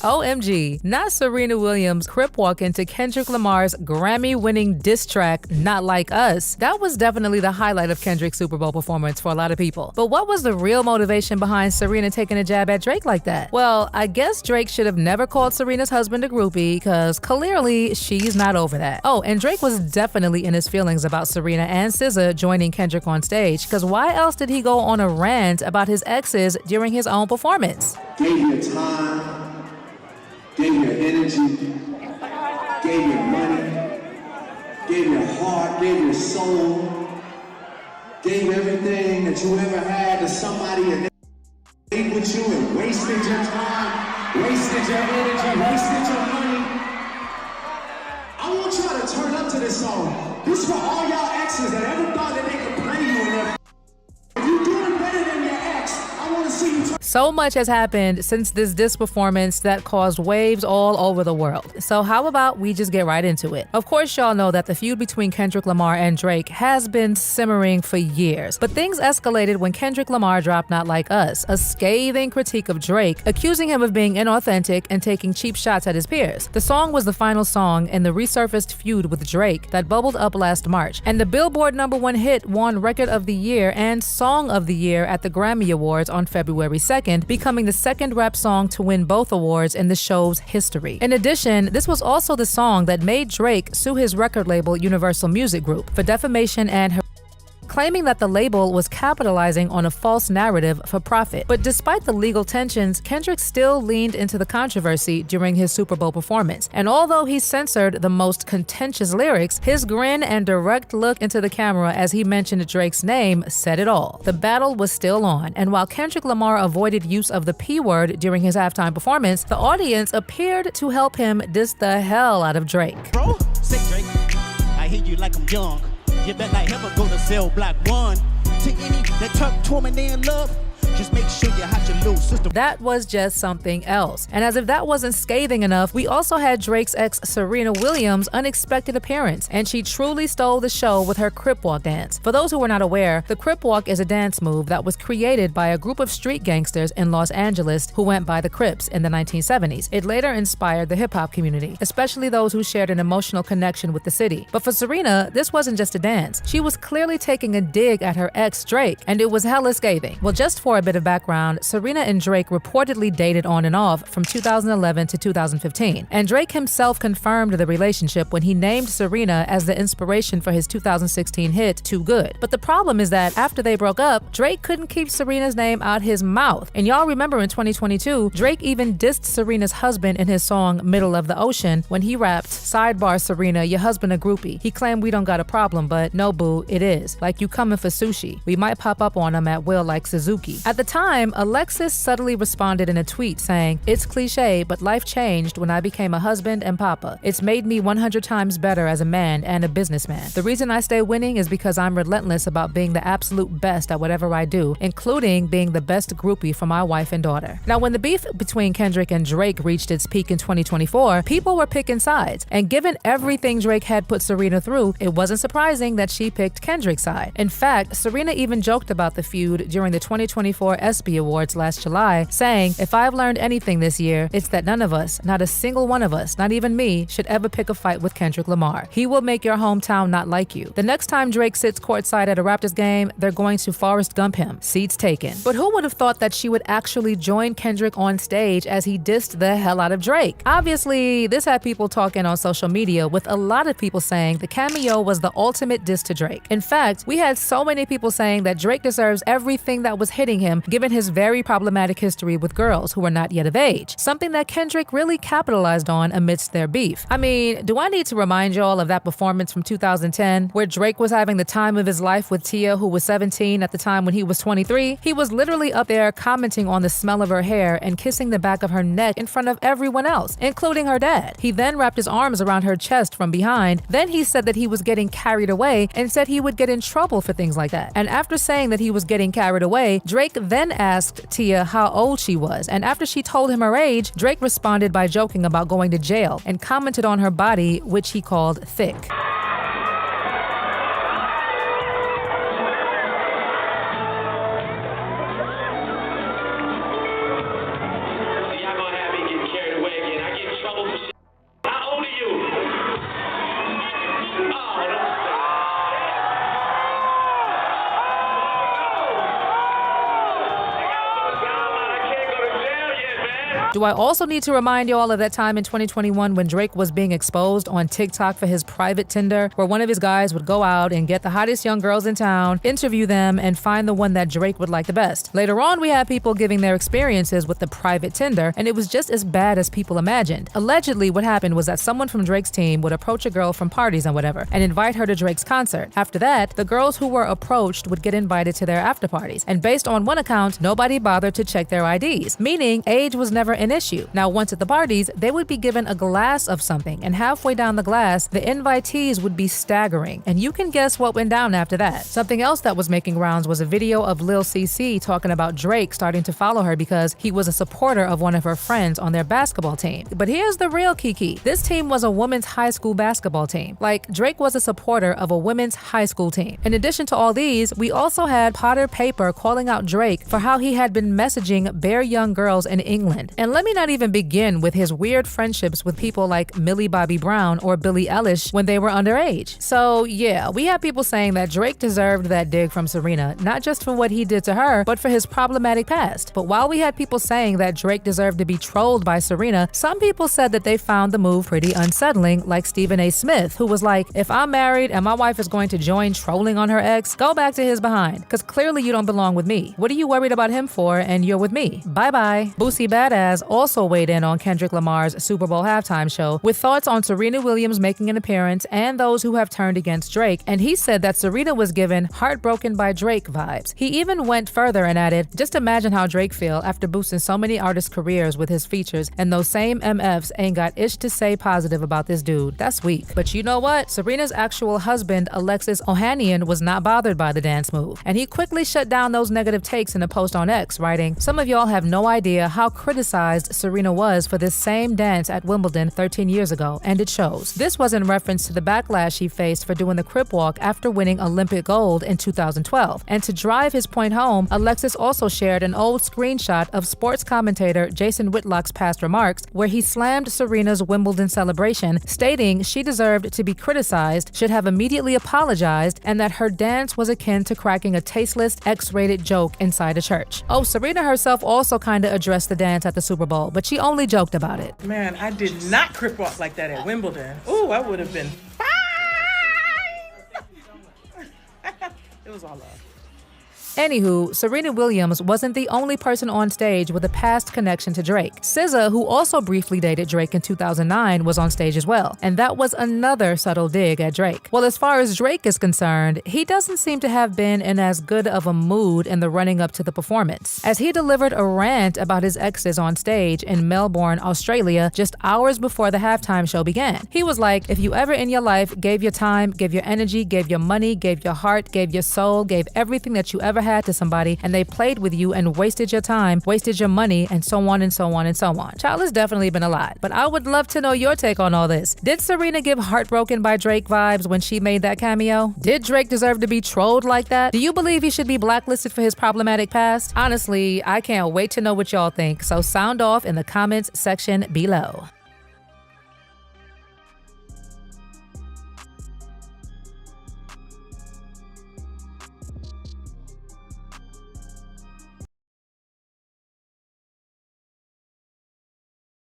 OMG, not Serena Williams crip walk into Kendrick Lamar's Grammy-winning diss track, Not Like Us. That was definitely the highlight of Kendrick's Super Bowl performance for a lot of people. But what was the real motivation behind Serena taking a jab at Drake like that? Well, I guess Drake should have never called Serena's husband a groupie, because clearly she's not over that. Oh, and Drake was definitely in his feelings about Serena and SZA joining Kendrick on stage, because why else did he go on a rant about his exes during his own performance? Gave you time, gave you energy, gave you money, gave you heart, gave you soul, gave everything that you ever had to somebody and they played with you and wasted your time, wasted your energy, wasted your money. I want y'all to turn up to this song. This is for all y'all exes that ever thought that they could play you in their. If you doing better than your ex, I want to see you. So much has happened since this diss performance that caused waves all over the world. So how about we just get right into it? Of course, y'all know that the feud between Kendrick Lamar and Drake has been simmering for years. But things escalated when Kendrick Lamar dropped Not Like Us, a scathing critique of Drake, accusing him of being inauthentic and taking cheap shots at his peers. The song was the final song in the resurfaced feud with Drake that bubbled up last March, and the Billboard #1 hit won Record of the Year and Song of the Year at the Grammy Awards on February 2nd, becoming the second rap song to win both awards in the show's history. In addition, this was also the song that made Drake sue his record label Universal Music Group for defamation and claiming that the label was capitalizing on a false narrative for profit. But despite the legal tensions, Kendrick still leaned into the controversy during his Super Bowl performance. And although he censored the most contentious lyrics, his grin and direct look into the camera as he mentioned Drake's name said it all. The battle was still on, and while Kendrick Lamar avoided use of the P word during his halftime performance, the audience appeared to help him diss the hell out of Drake. Bro, sick Drake, I hear you like I'm young. You bet like never go to sell Black One. To any that tuck torment in love, just make sure you have your little sister. That was just something else. And as if that wasn't scathing enough, we also had Drake's ex Serena Williams' unexpected appearance, and she truly stole the show with her crip walk dance. For those who were not aware, the crip walk is a dance move that was created by a group of street gangsters in Los Angeles who went by the Crips in the 1970s. It later inspired the hip-hop community, especially those who shared an emotional connection with the city. But for Serena, this wasn't just a dance. She was clearly taking a dig at her ex Drake, and it was hella scathing. Well, just for a bit of background, Serena and Drake reportedly dated on and off from 2011 to 2015, and Drake himself confirmed the relationship when he named Serena as the inspiration for his 2016 hit Too Good. But the problem is that after they broke up, Drake couldn't keep Serena's name out his mouth. And y'all remember in 2022, Drake even dissed Serena's husband in his song Middle of the Ocean when he rapped, "Sidebar Serena, your husband a groupie. He claimed we don't got a problem, but no boo, it is. Like you coming for sushi. We might pop up on him at will like Suzuki." At the time, Alexis subtly responded in a tweet saying, "It's cliche, but life changed when I became a husband and papa. It's made me 100 times better as a man and a businessman. The reason I stay winning is because I'm relentless about being the absolute best at whatever I do, including being the best groupie for my wife and daughter." Now, when the beef between Kendrick and Drake reached its peak in 2024, people were picking sides. And given everything Drake had put Serena through, it wasn't surprising that she picked Kendrick's side. In fact, Serena even joked about the feud during the 2024 ESPY Awards last July, saying, "If I've learned anything this year, it's that none of us, not a single one of us, not even me, should ever pick a fight with Kendrick Lamar. He will make your hometown not like you. The next time Drake sits courtside at a Raptors game, they're going to Forrest Gump him. Seats taken." But who would have thought that she would actually join Kendrick on stage as he dissed the hell out of Drake? Obviously, this had people talking on social media, with a lot of people saying the cameo was the ultimate diss to Drake. In fact, we had so many people saying that Drake deserves everything that was hitting him, given his very problematic history with girls who were not yet of age, something that Kendrick really capitalized on amidst their beef. I mean, do I need to remind y'all of that performance from 2010 where Drake was having the time of his life with Tia, who was 17 at the time when he was 23? He was literally up there commenting on the smell of her hair and kissing the back of her neck in front of everyone else, including her dad. He then wrapped his arms around her chest from behind. Then he said that he was getting carried away and said he would get in trouble for things like that. And after saying that he was getting carried away, Drake then asked Tia how old she was, and after she told him her age, Drake responded by joking about going to jail and commented on her body, which he called thick. Do I also need to remind y'all of that time in 2021 when Drake was being exposed on TikTok for his private Tinder, where one of his guys would go out and get the hottest young girls in town, interview them, and find the one that Drake would like the best. Later on, we had people giving their experiences with the private Tinder, and it was just as bad as people imagined. Allegedly, what happened was that someone from Drake's team would approach a girl from parties and whatever, and invite her to Drake's concert. After that, the girls who were approached would get invited to their after parties, and based on one account, nobody bothered to check their IDs, meaning age was never an issue. Now, once at the parties, they would be given a glass of something, and halfway down the glass, the invitees would be staggering, and you can guess what went down after that. Something else that was making rounds was a video of Lil CC talking about Drake starting to follow her because he was a supporter of one of her friends on their basketball team. But here's the real kiki. This team was a women's high school basketball team. Like, Drake was a supporter of a women's high school team. In addition to all these, we also had Potter Paper calling out Drake for how he had been messaging bare young girls in England. And let me not even begin with his weird friendships with people like Millie Bobby Brown or Billie Eilish when they were underage. So yeah, we had people saying that Drake deserved that dig from Serena, not just for what he did to her, but for his problematic past. But while we had people saying that Drake deserved to be trolled by Serena, some people said that they found the move pretty unsettling, like Stephen A. Smith, who was like, if I'm married and my wife is going to join trolling on her ex, go back to his behind, because clearly you don't belong with me. What are you worried about him for, and you're with me? Bye-bye. Boosie Badass also weighed in on Kendrick Lamar's Super Bowl halftime show with thoughts on Serena Williams making an appearance and those who have turned against Drake, and he said that Serena was given heartbroken by Drake vibes. He even went further and added, just imagine how Drake feel after boosting so many artists' careers with his features, and those same MFs ain't got ish to say positive about this dude. That's weak. But you know what? Serena's actual husband, Alexis Ohanian, was not bothered by the dance move, and he quickly shut down those negative takes in a post on X, writing, some of y'all have no idea how criticized Serena was for this same dance at Wimbledon 13 years ago, and it shows. This was in reference to the backlash she faced for doing the crip walk after winning Olympic gold in 2012. And to drive his point home, Alexis also shared an old screenshot of sports commentator Jason Whitlock's past remarks, where he slammed Serena's Wimbledon celebration, stating she deserved to be criticized, should have immediately apologized, and that her dance was akin to cracking a tasteless, X-rated joke inside a church. Oh, Serena herself also kinda addressed the dance at the Super Bowl, but she only joked about it. Man, I did not crip walk like that at Wimbledon. Ooh, I would have been fine. It was all love. Anywho, Serena Williams wasn't the only person on stage with a past connection to Drake. SZA, who also briefly dated Drake in 2009, was on stage as well, and that was another subtle dig at Drake. Well, as far as Drake is concerned, he doesn't seem to have been in as good of a mood in the running up to the performance, as he delivered a rant about his exes on stage in Melbourne, Australia, just hours before the halftime show began. He was like, if you ever in your life gave your time, gave your energy, gave your money, gave your heart, gave your soul, gave everything that you ever had to somebody, and they played with you and wasted your time, wasted your money, and so on and so on and so on. Child, has definitely been a lot, but I would love to know your take on all this. Did Serena give heartbroken by Drake vibes when she made that cameo? Did Drake deserve to be trolled like that? Do you believe he should be blacklisted for his problematic past? Honestly, I can't wait to know what y'all think, so sound off in the comments section below.